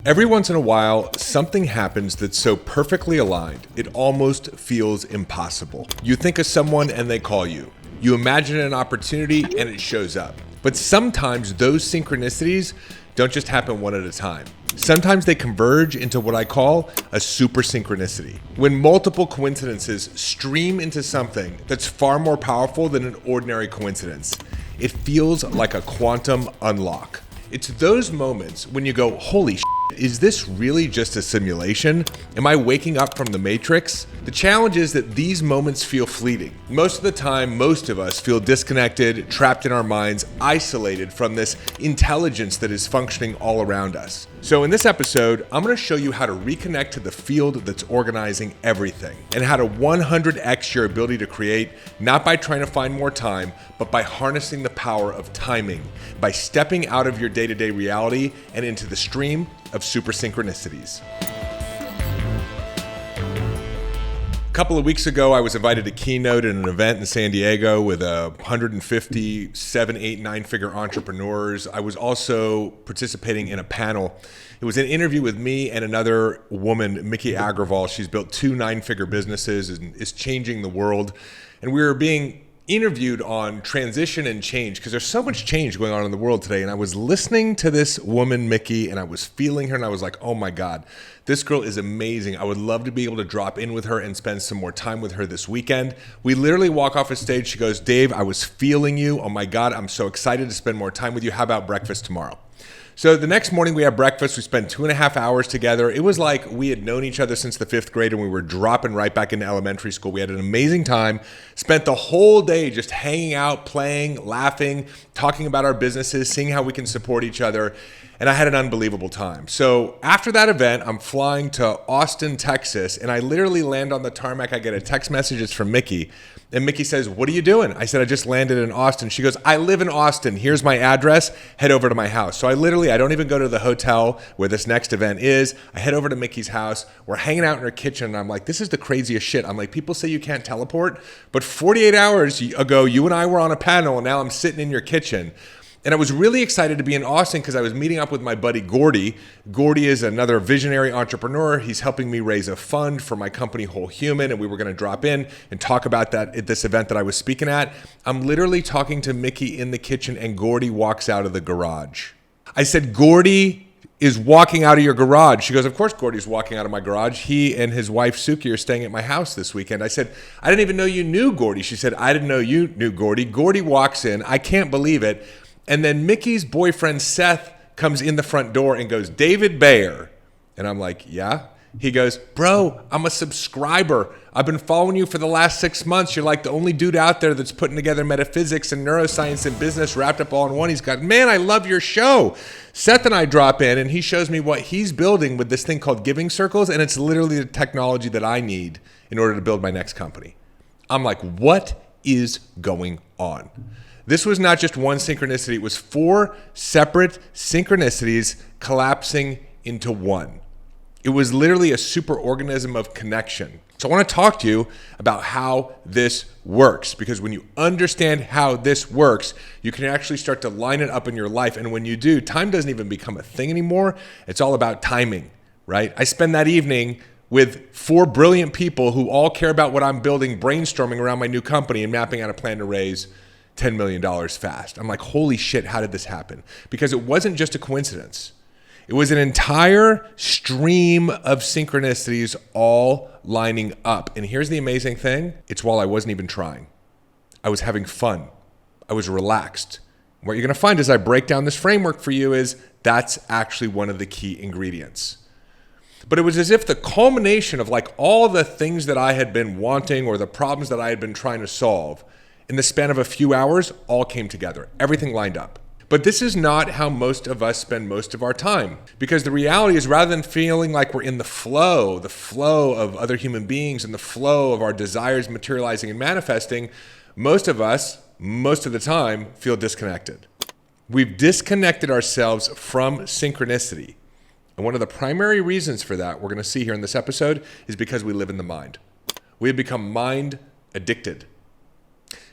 Every once in a while, something happens that's so perfectly aligned, it almost feels impossible. You think of someone and they call you. You imagine an opportunity and it shows up. But sometimes those synchronicities don't just happen one at a time. Sometimes they converge into what I call a super synchronicity. When multiple coincidences stream into something that's far more powerful than an ordinary coincidence, it feels like a quantum unlock. It's those moments when you go, holy shit, is this really just a simulation? Am I waking up from the Matrix? The challenge is that these moments feel fleeting. Most of the time, most of us feel disconnected, trapped in our minds, isolated from this intelligence that is functioning all around us. So in this episode, I'm going to show you how to reconnect to the field that's organizing everything and how to 100x your ability to create, not by trying to find more time, but by harnessing the power of timing, by stepping out of your day-to-day reality and into the stream of super synchronicities. A couple of weeks ago, I was invited to keynote at an event in San Diego with 150 7, 8, 9-figure entrepreneurs. I was also participating in a panel. It was an interview with me and another woman, Mickey Agrawal. She's built 2 9-figure businesses and is changing the world. And we were being interviewed on transition and change because there's so much change going on in the world today. And I was listening to this woman, Mickey, and I was feeling her and I was like, oh my God, this girl is amazing. I would love to be able to drop in with her and spend some more time with her this weekend. We literally walk off a stage. She goes, Dave, I was feeling you. Oh my God, I'm so excited to spend more time with you. How about breakfast tomorrow? So the next morning we had breakfast. We spent 2.5 hours together. It was like we had known each other since the 5th grade and we were dropping right back into elementary school. We had an amazing time, spent the whole day just hanging out, playing, laughing, talking about our businesses, seeing how we can support each other. And I had an unbelievable time. So after that event, I'm flying to Austin, Texas, and I literally land on the tarmac. I get a text message. It's from Mickey. And Mickey says, what are you doing? I said, I just landed in Austin. She goes, I live in Austin. Here's my address. Head over to my house. So I don't even go to the hotel where this next event is. I head over to Mickey's house. We're hanging out in her kitchen. And I'm like, this is the craziest shit. I'm like, people say you can't teleport, but 48 hours ago, you and I were on a panel and now I'm sitting in your kitchen. And I was really excited to be in Austin because I was meeting up with my buddy Gordy. Gordy is another visionary entrepreneur. He's helping me raise a fund for my company Whole Human, and we were going to drop in and talk about that at this event that I was speaking at. I'm literally talking to Mickey in the kitchen, and Gordy walks out of the garage. I said, Gordy is walking out of your garage. She goes, of course Gordy's walking out of my garage. He and his wife Suki are staying at my house this weekend. I said, I didn't even know you knew Gordy. She said, I didn't know you knew Gordy. Gordy walks in. I can't believe it. And then Mickey's boyfriend, Seth, comes in the front door and goes, David Bayer. And I'm like, yeah? He goes, bro, I'm a subscriber. I've been following you for the last 6 months. You're like the only dude out there that's putting together metaphysics and neuroscience and business wrapped up all in one. He's got, man, I love your show. Seth and I drop in and he shows me what he's building with this thing called giving circles. And it's literally the technology that I need in order to build my next company. I'm like, what is going on? This was not just one synchronicity. It was 4 separate synchronicities collapsing into one. It was literally a super organism of connection. So I want to talk to you about how this works, because when you understand how this works, you can actually start to line it up in your life. And when you do, time doesn't even become a thing anymore. It's all about timing, right? I spend that evening with 4 brilliant people who all care about what I'm building, brainstorming around my new company and mapping out a plan to raise $10 million fast. I'm like, holy shit, how did this happen? Because it wasn't just a coincidence. It was an entire stream of synchronicities all lining up. And here's the amazing thing. It's while I wasn't even trying. I was having fun. I was relaxed. What you're going to find as I break down this framework for you is that's actually one of the key ingredients. But it was as if the culmination of like all the things that I had been wanting or the problems that I had been trying to solve in the span of a few hours, all came together. Everything lined up. But this is not how most of us spend most of our time. Because the reality is, rather than feeling like we're in the flow of other human beings and the flow of our desires materializing and manifesting, most of us, most of the time, feel disconnected. We've disconnected ourselves from synchronicity. And one of the primary reasons for that, we're going to see here in this episode, is because we live in the mind. We have become mind addicted.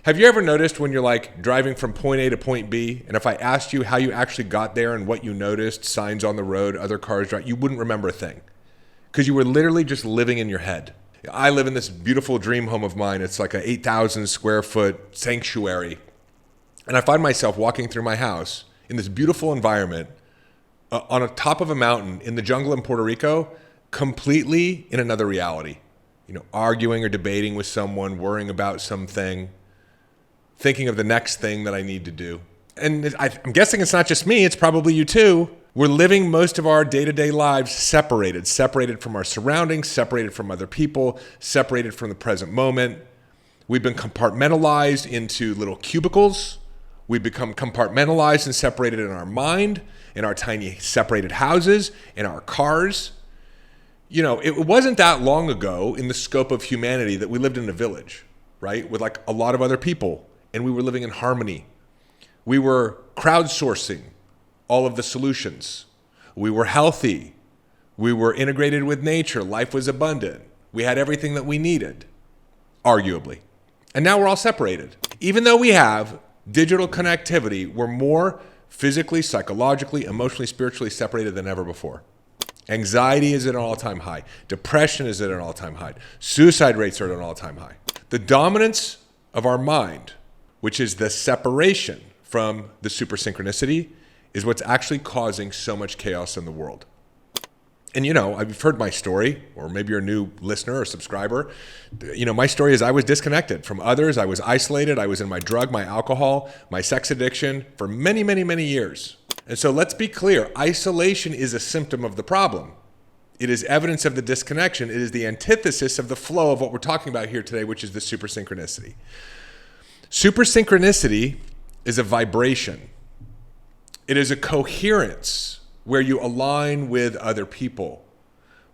Have you ever noticed when you're like driving from point A to point B, and if I asked you how you actually got there and what you noticed, signs on the road, other cars drive, you wouldn't remember a thing because you were literally just living in your head. I live in this beautiful dream home of mine. It's like a 8,000 square foot sanctuary. And I find myself walking through my house in this beautiful environment on a top of a mountain in the jungle in Puerto Rico, completely in another reality. Arguing or debating with someone, worrying about something, thinking of the next thing that I need to do. And I'm guessing it's not just me, it's probably you too. We're living most of our day-to-day lives separated from our surroundings, separated from other people, separated from the present moment. We've been compartmentalized into little cubicles. We've become compartmentalized and separated in our mind, in our tiny separated houses, in our cars. It wasn't that long ago in the scope of humanity that we lived in a village, right? With like a lot of other people, and we were living in harmony. We were crowdsourcing all of the solutions. We were healthy. We were integrated with nature. Life was abundant. We had everything that we needed, arguably. And now we're all separated. Even though we have digital connectivity, we're more physically, psychologically, emotionally, spiritually separated than ever before. Anxiety is at an all-time high. Depression is at an all-time high. Suicide rates are at an all-time high. The dominance of our mind, which is the separation from the super synchronicity, is what's actually causing so much chaos in the world. And I've heard my story, or maybe you're a new listener or subscriber. My story is I was disconnected from others. I was isolated. I was in my drug, my alcohol, my sex addiction for many, many, many years. And so let's be clear. Isolation is a symptom of the problem. It is evidence of the disconnection. It is the antithesis of the flow of what we're talking about here today, which is the super synchronicity. Super synchronicity is a vibration. It is a coherence where you align with other people,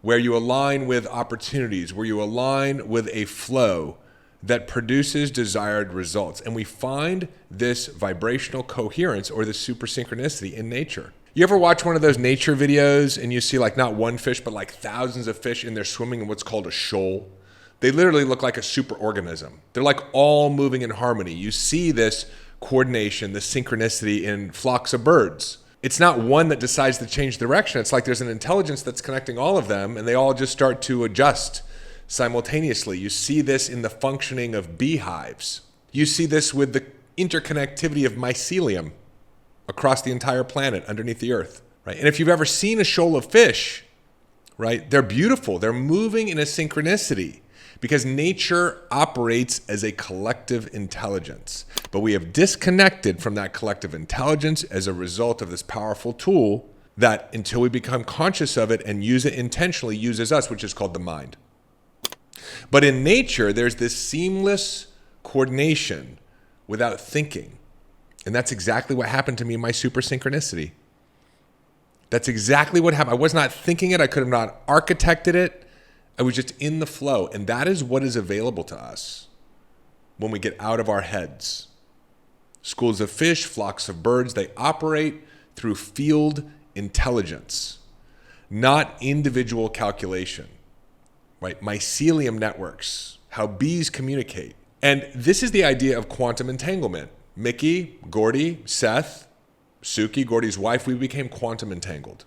where you align with opportunities, where you align with a flow that produces desired results. And we find this vibrational coherence or the super synchronicity in nature. You ever watch one of those nature videos and you see like not one fish, but like thousands of fish and they're swimming in what's called a shoal? They literally look like a super organism. They're like all moving in harmony. You see this coordination, this synchronicity in flocks of birds. It's not one that decides to change direction. It's like there's an intelligence that's connecting all of them and they all just start to adjust simultaneously. You see this in the functioning of beehives. You see this with the interconnectivity of mycelium across the entire planet underneath the earth, right? And if you've ever seen a shoal of fish, right, they're beautiful. They're moving in a synchronicity because nature operates as a collective intelligence. But we have disconnected from that collective intelligence as a result of this powerful tool that, until we become conscious of it and use it intentionally, uses us, which is called the mind. But in nature, there's this seamless coordination without thinking. And that's exactly what happened to me in my super synchronicity. That's exactly what happened. I was not thinking it. I could have not architected it. I was just in the flow. And that is what is available to us when we get out of our heads. Schools of fish, flocks of birds, they operate through field intelligence, not individual calculation, right? Mycelium networks, how bees communicate. And this is the idea of quantum entanglement. Mickey, Gordy, Seth, Suki, Gordy's wife, we became quantum entangled.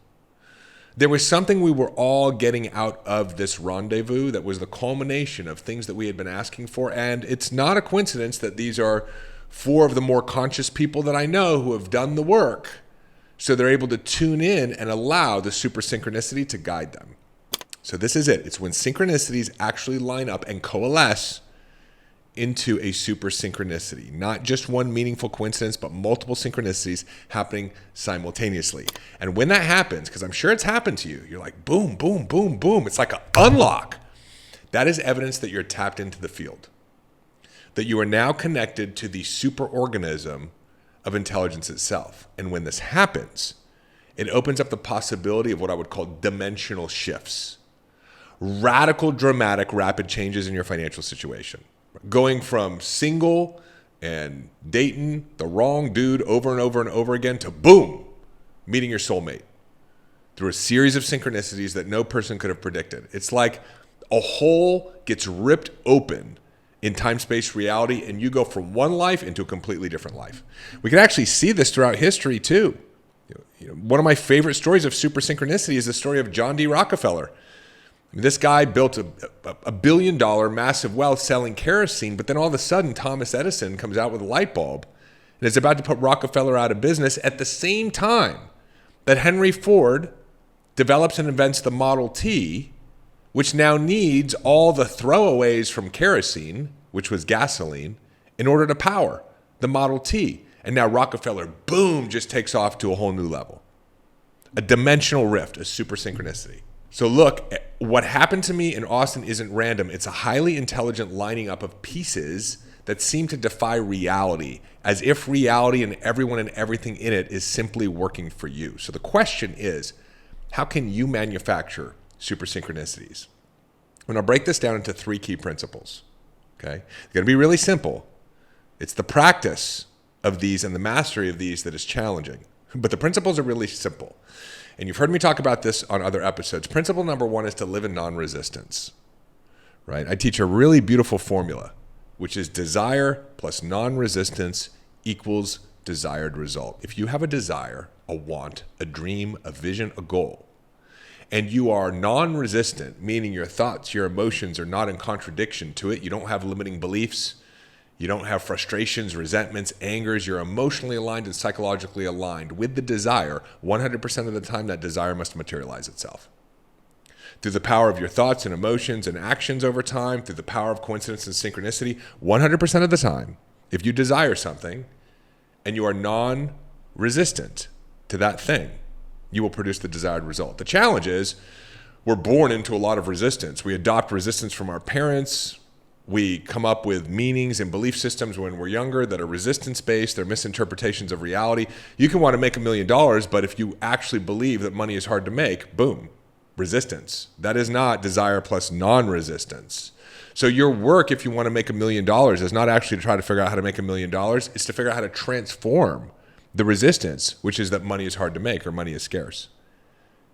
There was something we were all getting out of this rendezvous that was the culmination of things that we had been asking for. And it's not a coincidence that these are 4 of the more conscious people that I know who have done the work. So they're able to tune in and allow the super synchronicity to guide them. So this is it. It's when synchronicities actually line up and coalesce into a super synchronicity. Not just one meaningful coincidence, but multiple synchronicities happening simultaneously. And when that happens, because I'm sure it's happened to you, you're like, boom, boom, boom, boom. It's like an unlock. That is evidence that you're tapped into the field. That you are now connected to the superorganism of intelligence itself. And when this happens, it opens up the possibility of what I would call dimensional shifts. Radical, dramatic, rapid changes in your financial situation. Going from single and dating the wrong dude over and over and over again to boom, meeting your soulmate through a series of synchronicities that no person could have predicted. It's like a hole gets ripped open in time-space reality, and you go from one life into a completely different life. We can actually see this throughout history too. One of my favorite stories of super synchronicity is the story of John D. Rockefeller. This guy built a billion-dollar massive wealth selling kerosene, but then all of a sudden Thomas Edison comes out with a light bulb and is about to put Rockefeller out of business at the same time that Henry Ford develops and invents the Model T, which now needs all the throwaways from kerosene, which was gasoline, in order to power the Model T. And now Rockefeller, boom, just takes off to a whole new level. A dimensional rift, a super synchronicity. So look, what happened to me in Austin isn't random. It's a highly intelligent lining up of pieces that seem to defy reality, as if reality and everyone and everything in it is simply working for you. So the question is, how can you manufacture super synchronicities? I'm going to break this down into 3 key principles. Okay? It's going to be really simple. It's the practice of these and the mastery of these that is challenging. But the principles are really simple. And you've heard me talk about this on other episodes. Principle number 1 is to live in non-resistance. Right? I teach a really beautiful formula, which is desire plus non-resistance equals desired result. If you have a desire, a want, a dream, a vision, a goal, and you are non-resistant, meaning your thoughts, your emotions are not in contradiction to it, you don't have limiting beliefs, you don't have frustrations, resentments, angers, you're emotionally aligned and psychologically aligned with the desire, 100% of the time that desire must materialize itself. Through the power of your thoughts and emotions and actions over time, through the power of coincidence and synchronicity, 100% of the time, if you desire something and you are non-resistant to that thing, you will produce the desired result. The challenge is we're born into a lot of resistance. We adopt resistance from our parents. We come up with meanings and belief systems when we're younger that are resistance-based. They're misinterpretations of reality. You can want to make $1 million, but if you actually believe that money is hard to make, boom, resistance. That is not desire plus non-resistance. So your work, if you want to make $1 million, is not actually to try to figure out how to make $1 million. It's to figure out how to transform the resistance, which is that money is hard to make or money is scarce.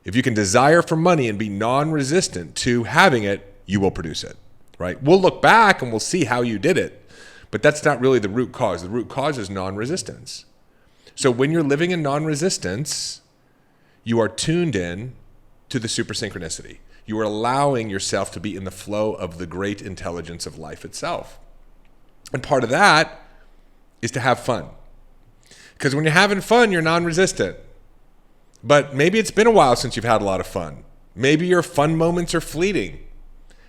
If you can desire for money and be non-resistant to having it, you will produce it, right? We'll look back and we'll see how you did it, but that's not really the root cause. The root cause is non-resistance. So when you're living in non-resistance, you are tuned in to the super synchronicity. You are allowing yourself to be in the flow of the great intelligence of life itself. And part of that is to have fun. Because when you're having fun, you're non-resistant. But maybe it's been a while since you've had a lot of fun. Maybe your fun moments are fleeting.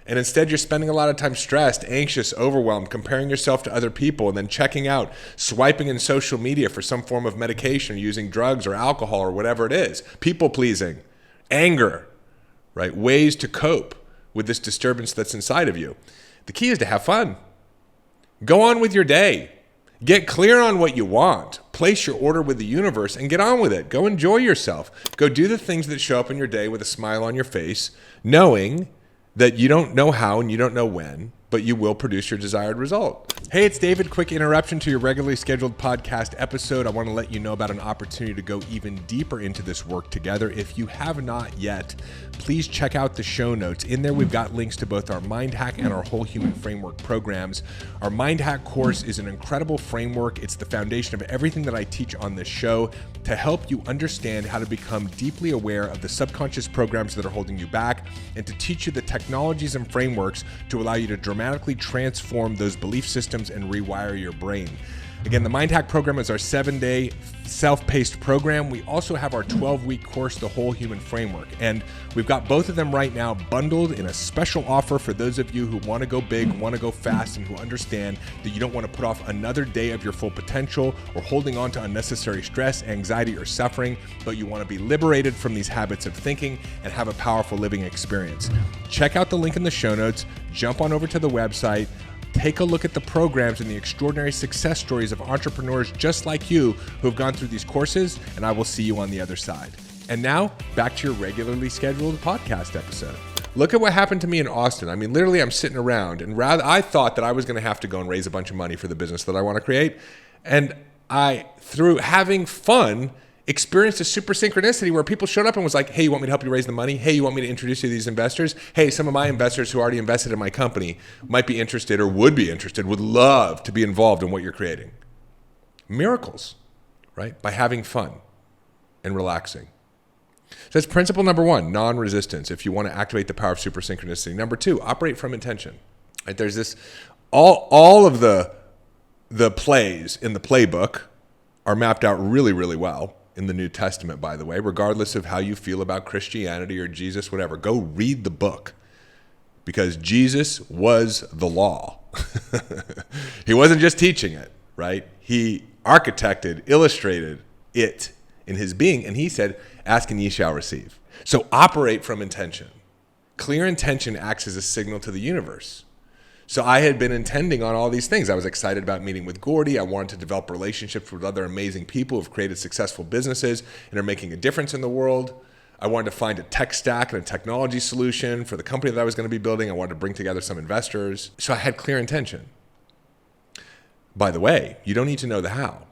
And instead you're spending a lot of time stressed, anxious, overwhelmed, comparing yourself to other people, and then checking out, swiping in social media for some form of medication, using drugs or alcohol or whatever it is. People pleasing, anger, right? Ways to cope with this disturbance that's inside of you. The key is to have fun. Go on with your day. Get clear on what you want. Place your order with the universe and get on with it. Go enjoy yourself. Go do the things that show up in your day with a smile on your face, knowing that you don't know how and you don't know when, but you will produce your desired result. Hey, it's David. Quick interruption to your regularly scheduled podcast episode. I want to let you know about an opportunity to go even deeper into this work together. If you have not yet, please check out the show notes. In there, we've got links to both our Mind Hack and our Whole Human Framework programs. Our Mind Hack course is an incredible framework. It's the foundation of everything that I teach on this show to help you understand how to become deeply aware of the subconscious programs that are holding you back and to teach you the technologies and frameworks to allow you to dramatically transform those belief systems and rewire your brain. Again, the Mind Hack program is our 7-day self-paced program. We also have our 12-week course, The Whole Human Framework. And we've got both of them right now bundled in a special offer for those of you who want to go big, want to go fast, and who understand that you don't want to put off another day of your full potential or holding on to unnecessary stress, anxiety, or suffering, but you want to be liberated from these habits of thinking and have a powerful living experience. Check out the link in the show notes. Jump on over to the website. Take a look at the programs and the extraordinary success stories of entrepreneurs just like you who have gone through these courses, and I will see you on the other side. And now, back to your regularly scheduled podcast episode. Look at what happened to me in Austin. I mean, literally, I'm sitting around, and I thought that I was going to have to go and raise a bunch of money for the business that I want to create. And through having fun experienced a super synchronicity where people showed up and was like, hey, you want me to help you raise the money? Hey, you want me to introduce you to these investors? Hey, some of my investors who already invested in my company might be interested or would be interested, would love to be involved in what you're creating. Miracles, right? By having fun and relaxing. So that's principle number one, non-resistance, if you want to activate the power of super synchronicity. Number two, operate from intention. Right? There's this, all of the plays in the playbook are mapped out really, really well in the New Testament, by the way, regardless of how you feel about Christianity or Jesus, whatever. Go read the book, because Jesus was the law. He wasn't just teaching it, right? He architected, illustrated it in his being, and he said, ask and ye shall receive. So operate from intention. Clear intention acts as a signal to the universe. So I had been intending on all these things. I was excited about meeting with Gordy. I wanted to develop relationships with other amazing people who've created successful businesses and are making a difference in the world. I wanted to find a tech stack and a technology solution for the company that I was going to be building. I wanted to bring together some investors. So I had clear intention. By the way, you don't need to know the how.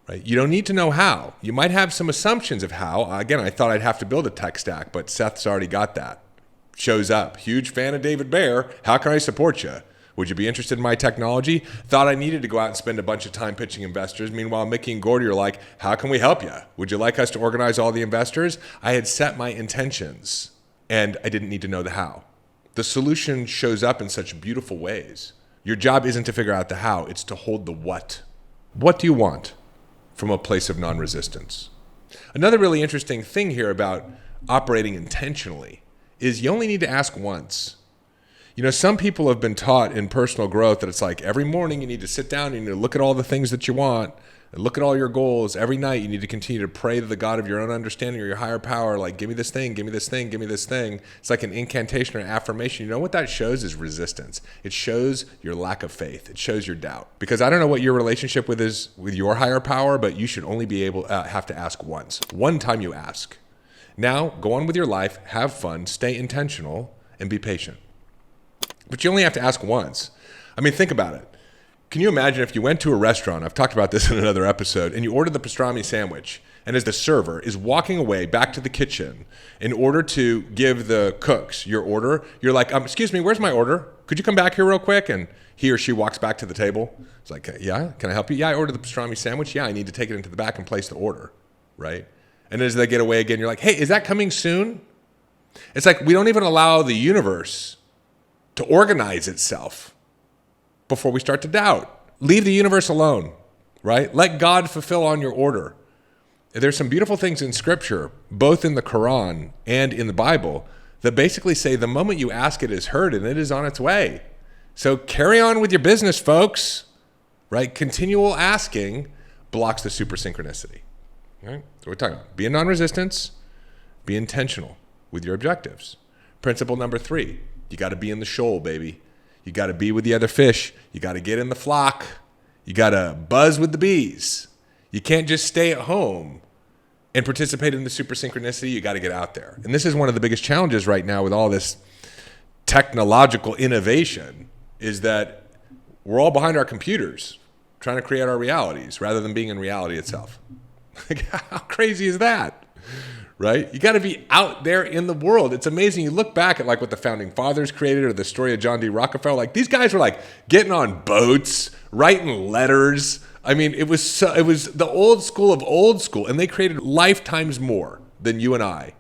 Right? You don't need to know how. You might have some assumptions of how. Again, I thought I'd have to build a tech stack, but Seth's already got that. Shows up. Huge fan of David Bayer. How can I support you? Would you be interested in my technology? Thought I needed to go out and spend a bunch of time pitching investors. Meanwhile, Mickey and Gordy are like, how can we help you? Would you like us to organize all the investors? I had set my intentions, and I didn't need to know the how. The solution shows up in such beautiful ways. Your job isn't to figure out the how. It's to hold the what. What do you want from a place of non-resistance? Another really interesting thing here about operating intentionally is you only need to ask once. You know, some people have been taught in personal growth that it's like every morning you need to sit down and you need to look at all the things that you want and look at all your goals. Every night you need to continue to pray to the God of your own understanding or your higher power, like, give me this thing, give me this thing, give me this thing. It's like an incantation or affirmation. You know what that shows is resistance. It shows your lack of faith. It shows your doubt. Because I don't know what your relationship is with your higher power, but you should only be able have to ask once. One time you ask. Now, go on with your life, have fun, stay intentional, and be patient. But you only have to ask once. I mean, think about it. Can you imagine if you went to a restaurant, I've talked about this in another episode, and you ordered the pastrami sandwich, and as the server is walking away back to the kitchen in order to give the cooks your order, you're like, excuse me, where's my order? Could you come back here real quick? And he or she walks back to the table. It's like, yeah, can I help you? Yeah, I ordered the pastrami sandwich. Yeah, I need to take it into the back and place the order, right? And as they get away again, you're like, hey, is that coming soon? It's like we don't even allow the universe to organize itself before we start to doubt. Leave the universe alone, right? Let God fulfill on your order. There's some beautiful things in Scripture, both in the Quran and in the Bible, that basically say the moment you ask, it is heard and it is on its way. So carry on with your business, folks, right? Continual asking blocks the super synchronicity. Right? So we're talking about be in non-resistance, be intentional with your objectives. Principle number 3, you got to be in the shoal, baby. You got to be with the other fish. You got to get in the flock. You got to buzz with the bees. You can't just stay at home and participate in the super synchronicity. You got to get out there. And this is one of the biggest challenges right now with all this technological innovation is that we're all behind our computers trying to create our realities rather than being in reality itself. How crazy is that? Right? You got to be out there in the world. It's amazing. You look back at like what the founding fathers created or the story of John D. Rockefeller. Like these guys were like getting on boats, writing letters. I mean, it was the old school of old school, and they created lifetimes more than you and I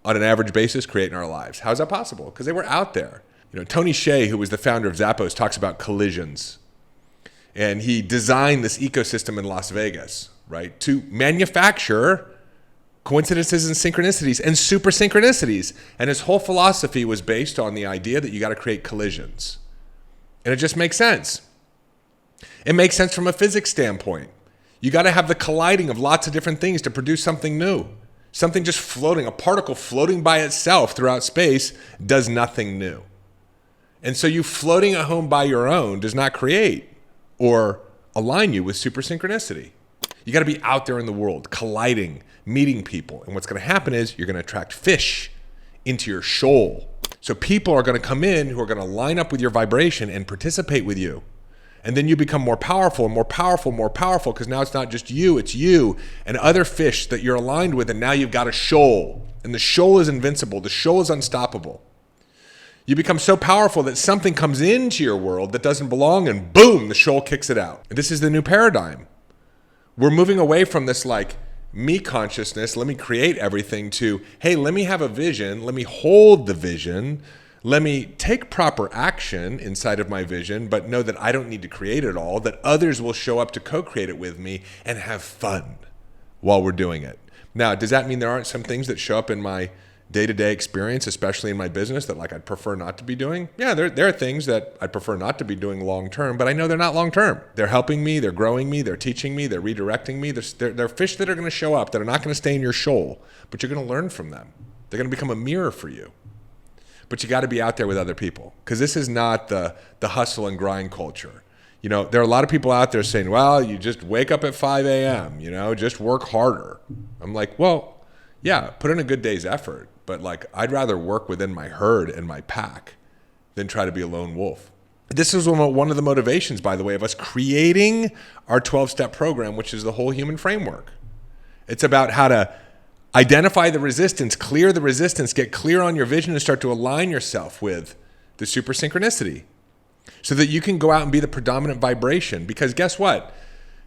on an average basis create in our lives. How is that possible? Because they were out there. You know, Tony Hsieh, who was the founder of Zappos, talks about collisions. And he designed this ecosystem in Las Vegas, right, to manufacture coincidences and synchronicities and super synchronicities. And his whole philosophy was based on the idea that you got to create collisions. And it just makes sense. It makes sense from a physics standpoint. You got to have the colliding of lots of different things to produce something new. Something just floating, a particle floating by itself throughout space does nothing new. And so you floating at home by your own does not create or align you with super synchronicity. You got to be out there in the world, colliding, meeting people. And what's going to happen is you're going to attract fish into your shoal. So people are going to come in who are going to line up with your vibration and participate with you. And then you become more powerful and more powerful, more powerful, because now it's not just you, it's you and other fish that you're aligned with. And now you've got a shoal, and the shoal is invincible. The shoal is unstoppable. You become so powerful that something comes into your world that doesn't belong, and boom, the shoal kicks it out. And this is the new paradigm. We're moving away from this like me consciousness, let me create everything, to, hey, let me have a vision, let me hold the vision, let me take proper action inside of my vision, but know that I don't need to create it all, that others will show up to co-create it with me and have fun while we're doing it. Now, does that mean there aren't some things that show up in my day-to-day experience, especially in my business, that like I'd prefer not to be doing? Yeah, there are things that I'd prefer not to be doing long-term, but I know they're not long-term. They're helping me, they're growing me, they're teaching me, they're redirecting me. They're fish that are going to show up that are not going to stay in your shoal, but you're going to learn from them. They're going to become a mirror for you. But you got to be out there with other people, because this is not the hustle and grind culture. You know, there are a lot of people out there saying, well, you just wake up at 5 a.m., you know, just work harder. I'm like, well, yeah, put in a good day's effort. But like, I'd rather work within my herd and my pack than try to be a lone wolf. This is one of the motivations, by the way, of us creating our 12-step program, which is the whole human framework. It's about how to identify the resistance, clear the resistance, get clear on your vision, and start to align yourself with the super synchronicity so that you can go out and be the predominant vibration. Because guess what?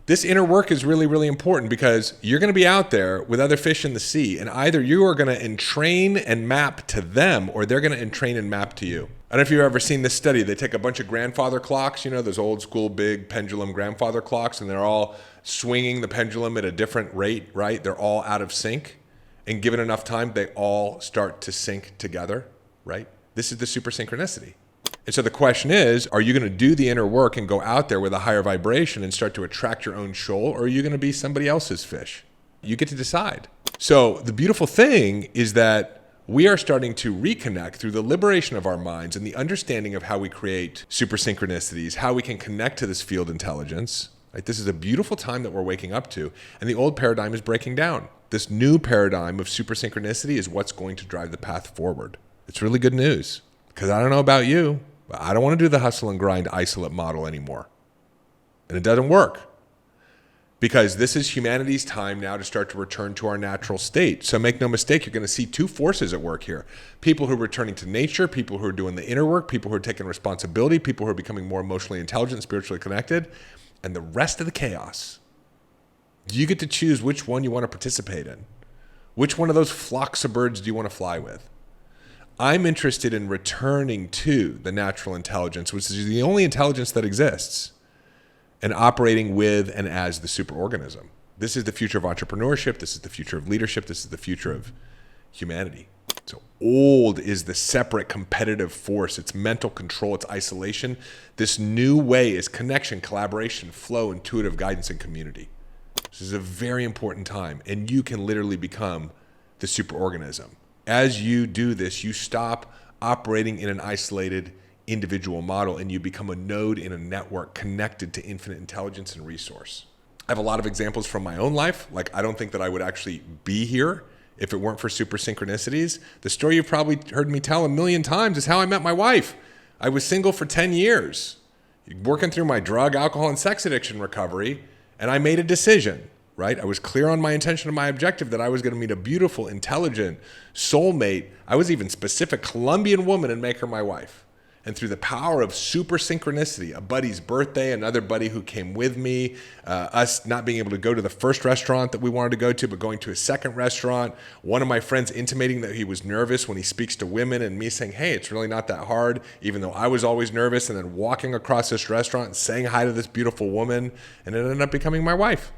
This inner work is really, really important, because you're going to be out there with other fish in the sea, and either you are going to entrain and map to them, or they're going to entrain and map to you. I don't know if you've ever seen this study. They take a bunch of grandfather clocks, you know, those old school big pendulum grandfather clocks, and they're all swinging the pendulum at a different rate, right? They're all out of sync. And given enough time, they all start to sync together, right? This is the super synchronicity. And so the question is, are you going to do the inner work and go out there with a higher vibration and start to attract your own shoal, or are you going to be somebody else's fish? You get to decide. So the beautiful thing is that we are starting to reconnect through the liberation of our minds and the understanding of how we create super synchronicities, how we can connect to this field intelligence. Right? This is a beautiful time that we're waking up to, and the old paradigm is breaking down. This new paradigm of super synchronicity is what's going to drive the path forward. It's really good news, because I don't know about you, but I don't want to do the hustle and grind isolate model anymore. And it doesn't work, because this is humanity's time now to start to return to our natural state. So make no mistake, you're going to see two forces at work here. People who are returning to nature, people who are doing the inner work, people who are taking responsibility, people who are becoming more emotionally intelligent, spiritually connected, and the rest of the chaos. You get to choose which one you want to participate in. Which one of those flocks of birds do you want to fly with? I'm interested in returning to the natural intelligence, which is the only intelligence that exists, and operating with and as the superorganism. This is the future of entrepreneurship. This is the future of leadership. This is the future of humanity. So old is the separate competitive force. It's mental control. It's isolation. This new way is connection, collaboration, flow, intuitive guidance, and community. This is a very important time, and you can literally become the superorganism. As you do this, you stop operating in an isolated individual model, and you become a node in a network connected to infinite intelligence and resource. I have a lot of examples from my own life. Like, I don't think that I would actually be here if it weren't for super synchronicities. The story you've probably heard me tell a million times is how I met my wife. I was single for 10 years, working through my drug, alcohol, and sex addiction recovery. And I made a decision, right? I was clear on my intention and my objective that I was going to meet a beautiful, intelligent soulmate. I was even specific, Colombian woman, and make her my wife. And through the power of super synchronicity, a buddy's birthday, another buddy who came with me, us not being able to go to the first restaurant that we wanted to go to, but going to a second restaurant, one of my friends intimating that he was nervous when he speaks to women, and me saying, hey, it's really not that hard, even though I was always nervous, and then walking across this restaurant and saying hi to this beautiful woman, and it ended up becoming my wife,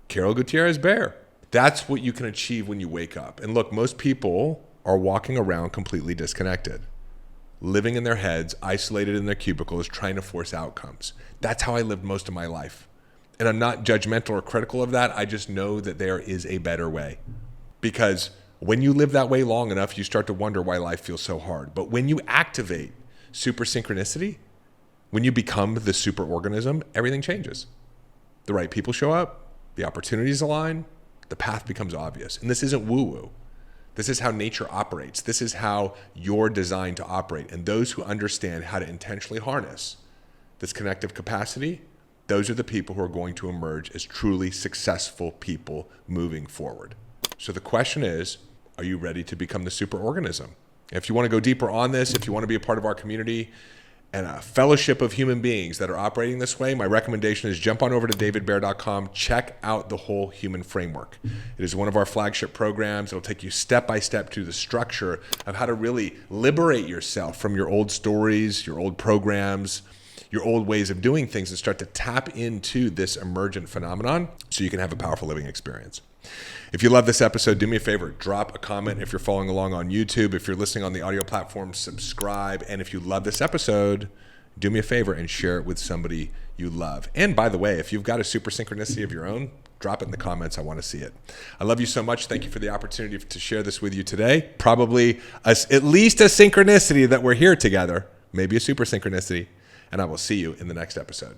Carol Gutierrez Bear. That's what you can achieve when you wake up. And look, most people are walking around completely disconnected, living in their heads, isolated in their cubicles, trying to force outcomes. That's how I lived most of my life. And I'm not judgmental or critical of that. I just know that there is a better way. Because when you live that way long enough, you start to wonder why life feels so hard. But when you activate super synchronicity, when you become the superorganism, everything changes. The right people show up, the opportunities align, the path becomes obvious. And this isn't woo-woo. This is how nature operates. This is how you're designed to operate. And those who understand how to intentionally harness this connective capacity, those are the people who are going to emerge as truly successful people moving forward. So the question is, are you ready to become the superorganism? If you want to go deeper on this, if you want to be a part of our community and a fellowship of human beings that are operating this way, my recommendation is jump on over to davidbear.com, check out the Whole Human Framework. It is one of our flagship programs. It'll take you step by step to the structure of how to really liberate yourself from your old stories, your old programs, your old ways of doing things, and start to tap into this emergent phenomenon so you can have a powerful living experience. If you love this episode, do me a favor, drop a comment. If you're following along on YouTube, if you're listening on the audio platform, subscribe. And if you love this episode, do me a favor and share it with somebody you love. And by the way, if you've got a super synchronicity of your own, drop it in the comments. I want to see it. I love you so much. Thank you for the opportunity to share this with you today. Probably at least a synchronicity that we're here together, maybe a super synchronicity. And I will see you in the next episode.